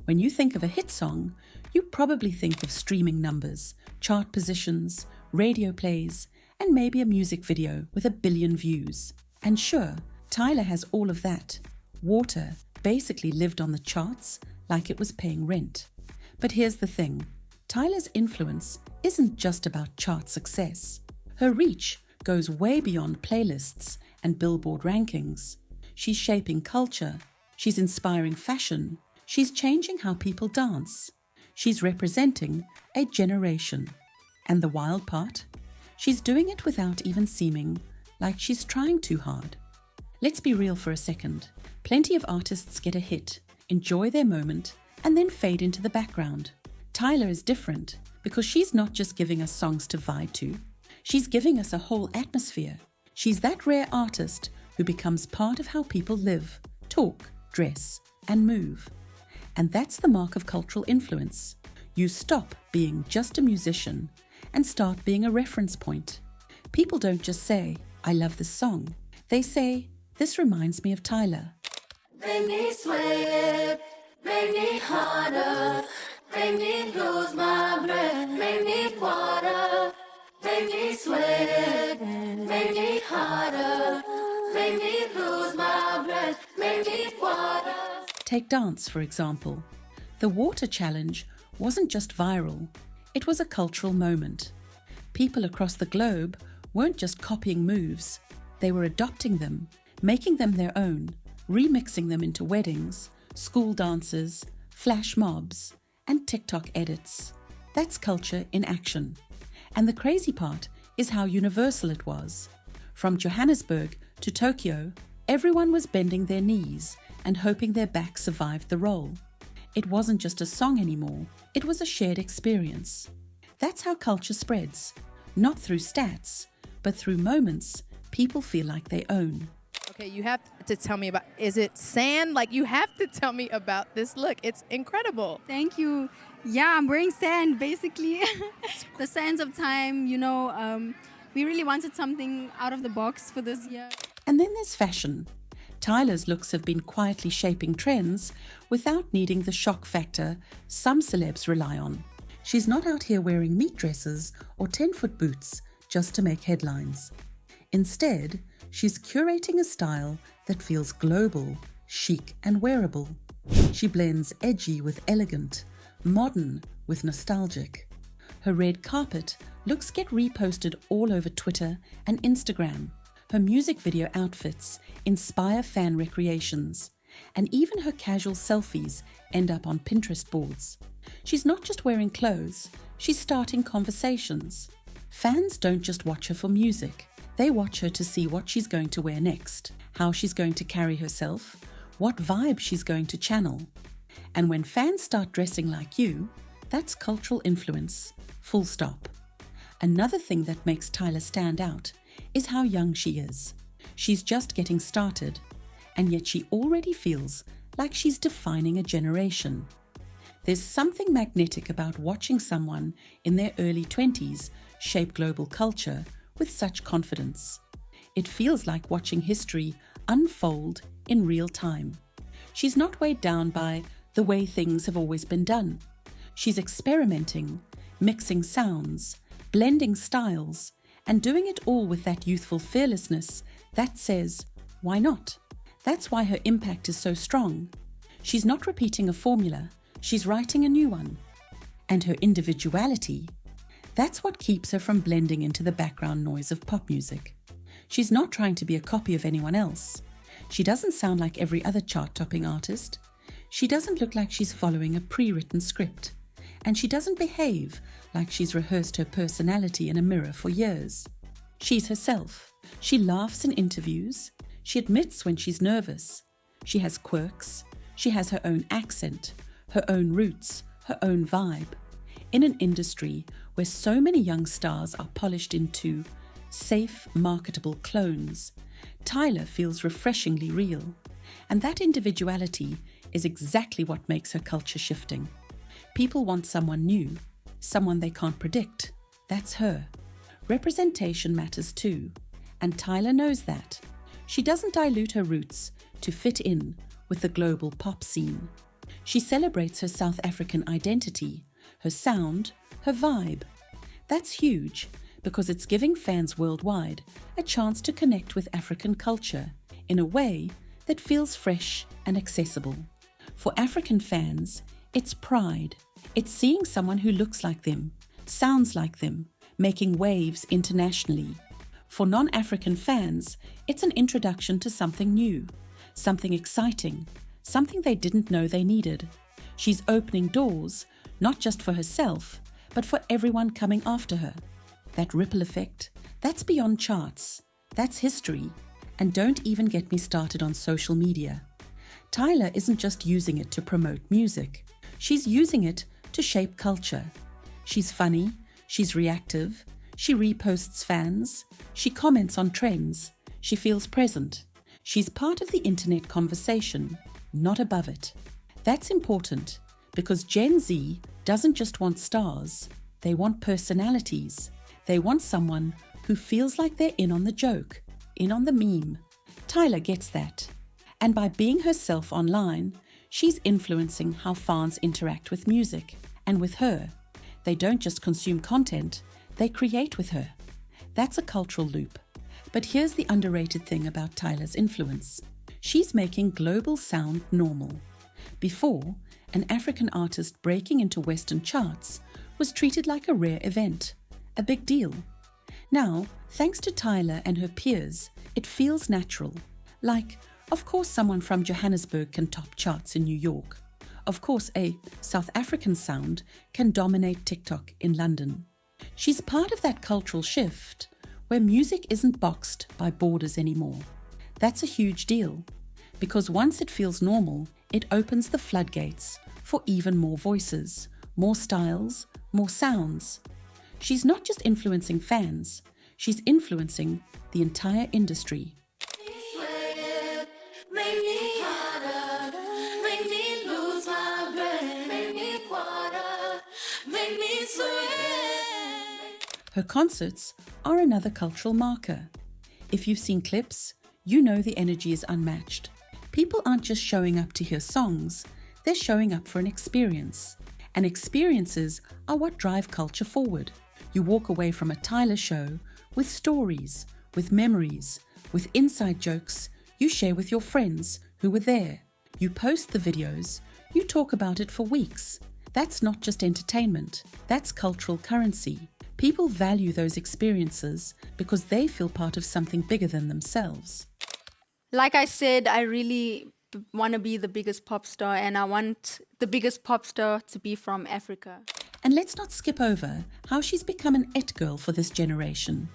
When you think of a hit song, you probably think of streaming numbers, chart positions, radio plays, and maybe a music video with 1 billion views. And sure, Tyla has all of that. Water basically lived on the charts like it was paying rent. But here's the thing, Tyla's influence isn't just about chart success. Her reach goes way beyond playlists and Billboard rankings. She's shaping culture, she's inspiring fashion, she's changing how people dance. She's representing a generation. And the wild part? She's doing it without even seeming like she's trying too hard. Let's be real for a second. Plenty of artists get a hit, enjoy their moment, and then fade into the background. Tyla is different because she's not just giving us songs to vibe to, she's giving us a whole atmosphere. She's that rare artist who becomes part of how people live, talk, dress, and move. And that's the mark of cultural influence. You stop being just a musician and start being a reference point. People don't just say, I love this song. They say, this reminds me of Tyla. Make me sweat, make me harder, make me lose my breath, make me water, make me sweat, make me harder, make me lose my breath, make me water. Take dance, for example. The water challenge wasn't just viral, it was a cultural moment. People across the globe weren't just copying moves, they were adopting them, making them their own, remixing them into weddings, school dances, flash mobs, and TikTok edits. That's culture in action. And the crazy part is how universal it was. From Johannesburg to Tokyo, everyone was bending their knees and hoping their back survived the role. It wasn't just a song anymore, it was a shared experience. That's how culture spreads, not through stats, but through moments people feel like they own. Okay, you have to tell me about, is it sand? Like, you have to tell me about this look. It's incredible. Thank you. Yeah, I'm wearing sand, basically. The sands of time, we really wanted something out of the box for this year. And then there's fashion. Tyla's looks have been quietly shaping trends without needing the shock factor some celebs rely on. She's not out here wearing meat dresses or 10-foot boots just to make headlines. Instead, she's curating a style that feels global, chic, and wearable. She blends edgy with elegant, modern with nostalgic. Her red carpet looks get reposted all over Twitter and Instagram. Her music video outfits inspire fan recreations, and even her casual selfies end up on Pinterest boards. She's not just wearing clothes, she's starting conversations. Fans don't just watch her for music, they watch her to see what she's going to wear next, how she's going to carry herself, what vibe she's going to channel. And when fans start dressing like you, that's cultural influence, full stop. Another thing that makes Tyla stand out is how young she is. She's just getting started, and yet she already feels like she's defining a generation. There's something magnetic about watching someone in their early 20s shape global culture with such confidence. It feels like watching history unfold in real time. She's not weighed down by the way things have always been done. She's experimenting, mixing sounds, blending styles, and doing it all with that youthful fearlessness that says, why not? That's why her impact is so strong. She's not repeating a formula, she's writing a new one. And her individuality, that's what keeps her from blending into the background noise of pop music. She's not trying to be a copy of anyone else. She doesn't sound like every other chart-topping artist. She doesn't look like she's following a pre-written script. And she doesn't behave like she's rehearsed her personality in a mirror for years. She's herself. She laughs in interviews. She admits when she's nervous. She has quirks. She has her own accent, her own roots, her own vibe. In an industry where so many young stars are polished into safe, marketable clones, Tyla feels refreshingly real. And that individuality is exactly what makes her culture shifting. People want someone new, someone they can't predict. That's her. Representation matters too, and Tyla knows that. She doesn't dilute her roots to fit in with the global pop scene. She celebrates her South African identity, her sound, her vibe. That's huge because it's giving fans worldwide a chance to connect with African culture in a way that feels fresh and accessible. For African fans, it's pride. It's seeing someone who looks like them, sounds like them, making waves internationally. For non-African fans, it's an introduction to something new, something exciting, something they didn't know they needed. She's opening doors, not just for herself, but for everyone coming after her. That ripple effect, that's beyond charts. That's history. And don't even get me started on social media. Tyla isn't just using it to promote music. She's using it to shape culture. She's funny, she's reactive, she reposts fans, she comments on trends, she feels present. She's part of the internet conversation, not above it. That's important because Gen Z doesn't just want stars, they want personalities. They want someone who feels like they're in on the joke, in on the meme. Tyla gets that. And by being herself online, she's influencing how fans interact with music and with her. They don't just consume content, they create with her. That's a cultural loop. But here's the underrated thing about Tyla's influence. She's making global sound normal. Before, an African artist breaking into Western charts was treated like a rare event, a big deal. Now, thanks to Tyla and her peers, it feels natural. Like, of course someone from Johannesburg can top charts in New York. Of course a South African sound can dominate TikTok in London. She's part of that cultural shift where music isn't boxed by borders anymore. That's a huge deal, because once it feels normal, it opens the floodgates for even more voices, more styles, more sounds. She's not just influencing fans, she's influencing the entire industry. Sweat, make me harder, make me lose my breath, make me water, make me sweat. Her concerts are another cultural marker. If you've seen clips, you know the energy is unmatched. People aren't just showing up to hear songs, they're showing up for an experience. And experiences are what drive culture forward. You walk away from a Tyla show with stories, with memories, with inside jokes you share with your friends who were there. You post the videos, you talk about it for weeks. That's not just entertainment, that's cultural currency. People value those experiences because they feel part of something bigger than themselves. Like I said, I really want to be the biggest pop star, and I want the biggest pop star to be from Africa. And let's not skip over how she's become an it girl for this generation.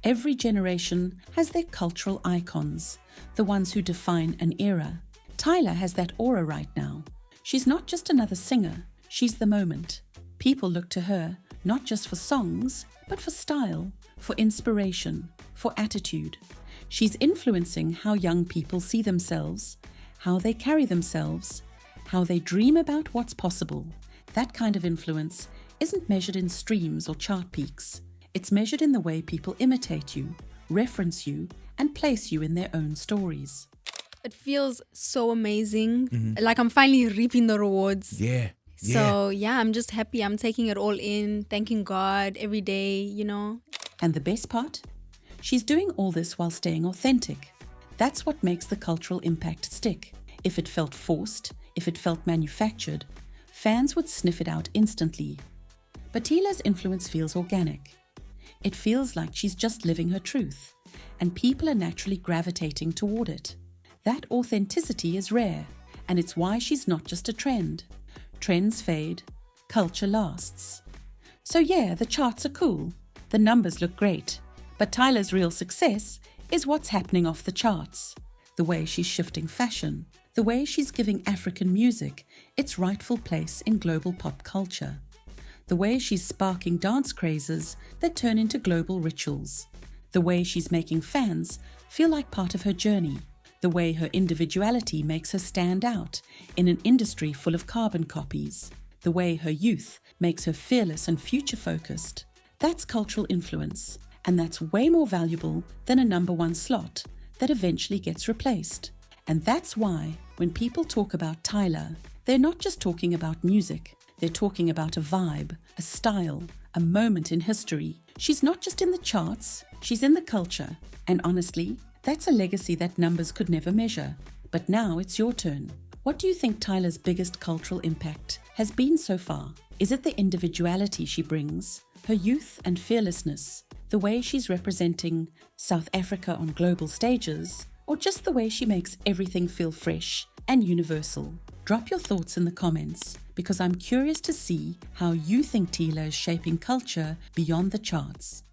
Every generation has their cultural icons, the ones who define an era. Tyla has that aura right now. She's not just another singer, she's the moment. People look to her not just for songs, but for style, for inspiration, for attitude. She's influencing how young people see themselves, how they carry themselves, how they dream about what's possible. That kind of influence isn't measured in streams or chart peaks. It's measured in the way people imitate you, reference you, and place you in their own stories. It feels so amazing. Like I'm finally reaping the rewards. Yeah. So yeah, I'm just happy. I'm taking it all in, thanking God every day, you know. And the best part? She's doing all this while staying authentic. That's what makes the cultural impact stick. If it felt forced, if it felt manufactured, fans would sniff it out instantly. But Tyla's influence feels organic. It feels like she's just living her truth, and people are naturally gravitating toward it. That authenticity is rare, and it's why she's not just a trend. Trends fade, culture lasts. So yeah, the charts are cool, the numbers look great, but Tyla's real success is what's happening off the charts. The way she's shifting fashion, the way she's giving African music its rightful place in global pop culture, the way she's sparking dance crazes that turn into global rituals, the way she's making fans feel like part of her journey, the way her individuality makes her stand out in an industry full of carbon copies, the way her youth makes her fearless and future-focused. That's cultural influence, and that's way more valuable than a number one slot that eventually gets replaced. And that's why When people talk about Tyla, they're not just talking about music. They're talking about a vibe, a style, a moment in history. She's not just in the charts, she's in the culture. And honestly, that's a legacy that numbers could never measure. But now it's your turn. What do you think Tyla's biggest cultural impact has been so far? Is it the individuality she brings, her youth and fearlessness, the way she's representing South Africa on global stages, or just the way she makes everything feel fresh and universal? Drop your thoughts in the comments, because I'm curious to see how you think Tyla is shaping culture beyond the charts.